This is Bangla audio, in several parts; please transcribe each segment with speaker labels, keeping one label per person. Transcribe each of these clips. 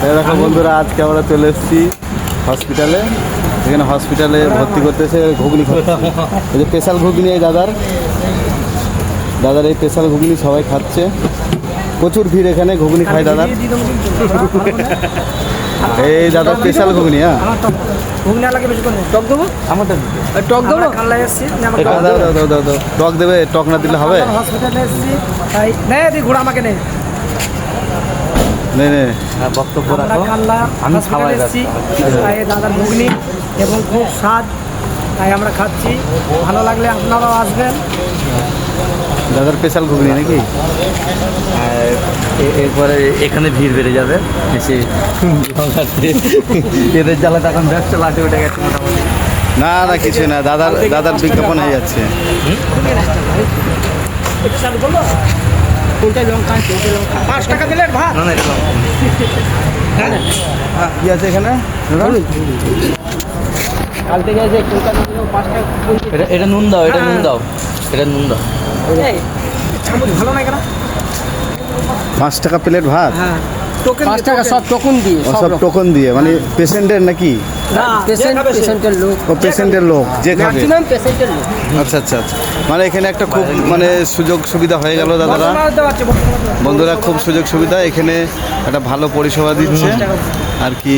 Speaker 1: দেখো বন্ধুরা, আজকে আমরা চলে এসেছি হসপিটালে। এখানে হসপিটালে ভর্তি করতেছে, ঘুগনি খাচ্ছে। এই যে স্পেশাল ঘুগনি, এই দাদার এই স্পেশাল ঘুগনি সবাই খাচ্ছে। প্রচুর ভিড় এখানে, ঘুগনি খায় দাদার। এই দাদা স্পেশাল ঘুগনি। হ্যাঁ, টক দেবে, টক না দিলে হবে?
Speaker 2: বক্তব্য দাদার ঘুগনি এবং খুব স্বাদ, তাই আমরা খাচ্ছি। ভালো লাগলে আপনারাও আসবেন।
Speaker 1: দাদার স্পেশাল ঘুগনি নাকি?
Speaker 3: এরপরে এখানে ভিড় বেড়ে যাবে এসে এদের জ্বালাতে এখন ব্যবসা লাঠি উঠে গেছে মোটামুটি।
Speaker 1: না না, কিছু না, দাদার বিজ্ঞাপন হয়ে যাচ্ছে। কি আছে এখানে?
Speaker 3: এটা নুন দাও, এটা নুন দাও, এটা নুন দাও।
Speaker 2: ভালো না কেন?
Speaker 1: 5 টাকা প্লেট ভাত।
Speaker 2: 5 টাকা সব টোকন দিয়ে,
Speaker 1: সব টোকন দিয়ে, মানে পেশেন্টের নাকি? পেশেন্টের লোক যে খাবে। আচ্ছা আচ্ছা আচ্ছা, মানে এখানে একটা খুব মানে সুযোগ সুবিধা হয়ে গেল দাদারা। বন্ধুরা, খুব সুযোগ সুবিধা এখানে, একটা ভালো পরিষেবা দিচ্ছে আর কি।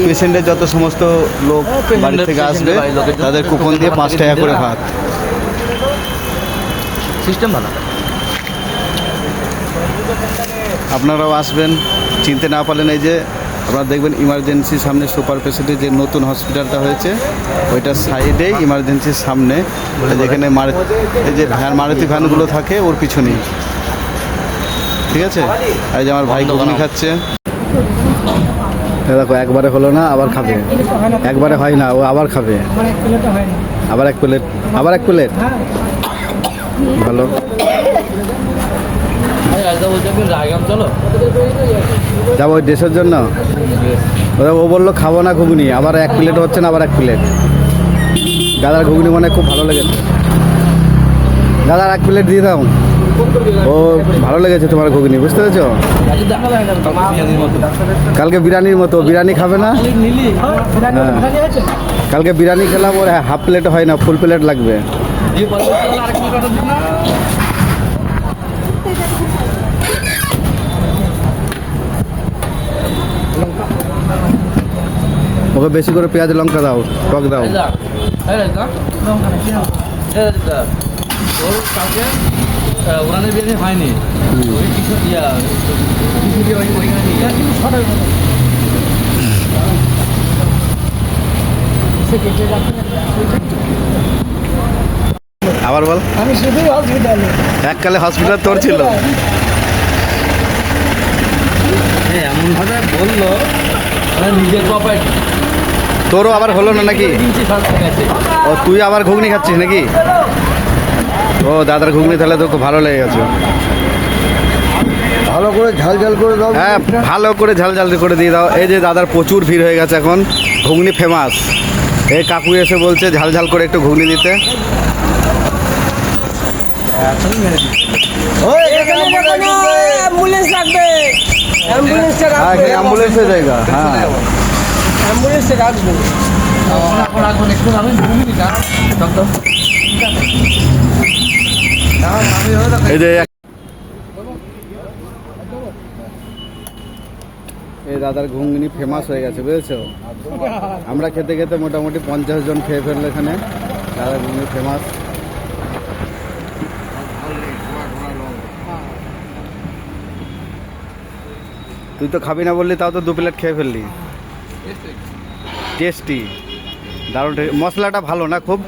Speaker 1: পেশেন্টের যত সমস্ত লোক বাড়ি থেকে আসবে তাদের কুপন দিয়ে 5 টাকা করে ভাত।
Speaker 3: সিস্টেম ভালো।
Speaker 1: আপনারাও আসবেন, চিনতে না পারলেন এই যে আপনারা দেখবেন ইমার্জেন্সির সামনে সুপার স্পেশালিটি যে নতুন হসপিটালটা হয়েছে, ওইটার সাইডেই ইমার্জেন্সির সামনে যেখানে এই যে মারুতি ভ্যানগুলো থাকে ওর পিছনেই। ঠিক আছে, এই যে আমার ভাই ঘুগনি খাচ্ছে। দেখো, একবারে হলো না, আবার খাবে। একবারে হয় না, ও আবার খাবে। আবার এক প্লেট, আবার এক প্লেট। ভালো। যাবো ওই দেশের জন্য। ও বললো খাবো না ঘুগনি, আবার এক প্লেট হচ্ছে না, আবার এক প্লেট। দাদার ঘুগনি মনে খুব ভালো লেগেছে। দাদার এক প্লেট দিয়ে দাও। ও ভালো লেগেছে তোমার ঘুগনি, বুঝতে পেরেছো? কালকে বিরিয়ানির মতো, বিরিয়ানি খাবে না? হ্যাঁ, কালকে বিরিয়ানি খেলাম, ওর হাফ প্লেট হয় না, ফুল প্লেট লাগবে। ওকে বেশি করে পেঁয়াজ লঙ্কা দাও, টক দাও।
Speaker 3: ওরানের বিরিয়ানি হয়নি।
Speaker 1: আবার বল।
Speaker 2: আমি শুধুই হসপিটালে,
Speaker 1: এককালে হসপিটাল তোর ছিল।
Speaker 3: এমন ভাবে বললো নিজের প্রপার্টি।
Speaker 1: তোরও আবার হলো না নাকি? ও তুই আবার ঘুগনি খাচ্ছিস নাকি? ও দাদার ঘুগনি তাহলে তো খুব ভালো লেগে গেছে।
Speaker 4: ভালো করে ঝাল ঝাল করে দাও।
Speaker 1: হ্যাঁ, ভালো করে ঝাল ঝাল করে দিয়ে দাও। এই যে দাদার প্রচুর ভিড় হয়ে গেছে এখন, ঘুগনি ফেমাস। এই কাকু এসে বলছে ঝাল ঝাল করে একটু ঘুগনি দিতে।
Speaker 2: অ্যাম্বুলেন্স লাগবে,
Speaker 1: অ্যাম্বুলেন্সের জায়গা। হ্যাঁ,
Speaker 2: অ্যাম্বুলেন্সে রাখবো।
Speaker 1: এই যে এই দাদার ঘুগনি ফেমাস হয়ে গেছে, বুঝেছো? আমরা খেতে খেতে মোটামুটি 50 জন খেয়ে ফেললো এখানে। দাদার ঘুগনি ফেমাস। তুই তো খাবি না বললি, তাও তো 2 প্লেট খেয়ে ফেললি। টেস্টি, দারুণ। মশলাটা ভালো না, খুব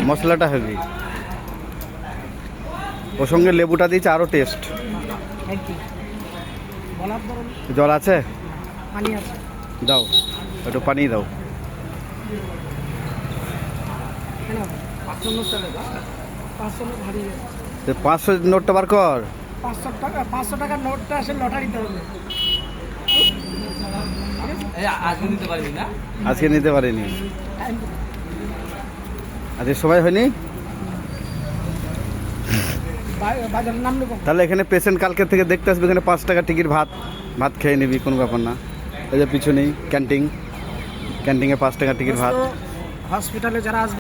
Speaker 1: মশলাটা হেভি। ওর সঙ্গে লেবুটা দিয়েছে, আরও টেস্ট। জল আছে? দাও, একটু পানি দাও। 500 নোটটা বার কর।
Speaker 2: 500 টাকার নোটটা আসে লটারিতে হবে।
Speaker 1: আজকে নিতে পারিনি। আজকে সময় হয়নি। তাহলে এখানে পেশেন্ট কালকে থেকে দেখতে আসবে, এখানে 5 টাকা টিকিট, ভাত খেয়ে নিবি, কোনো ব্যাপার না। এই যে পিছনেই ক্যান্টিনে 5 টাকা টিকিট ভাত।
Speaker 2: হসপিটালে যারা আসবে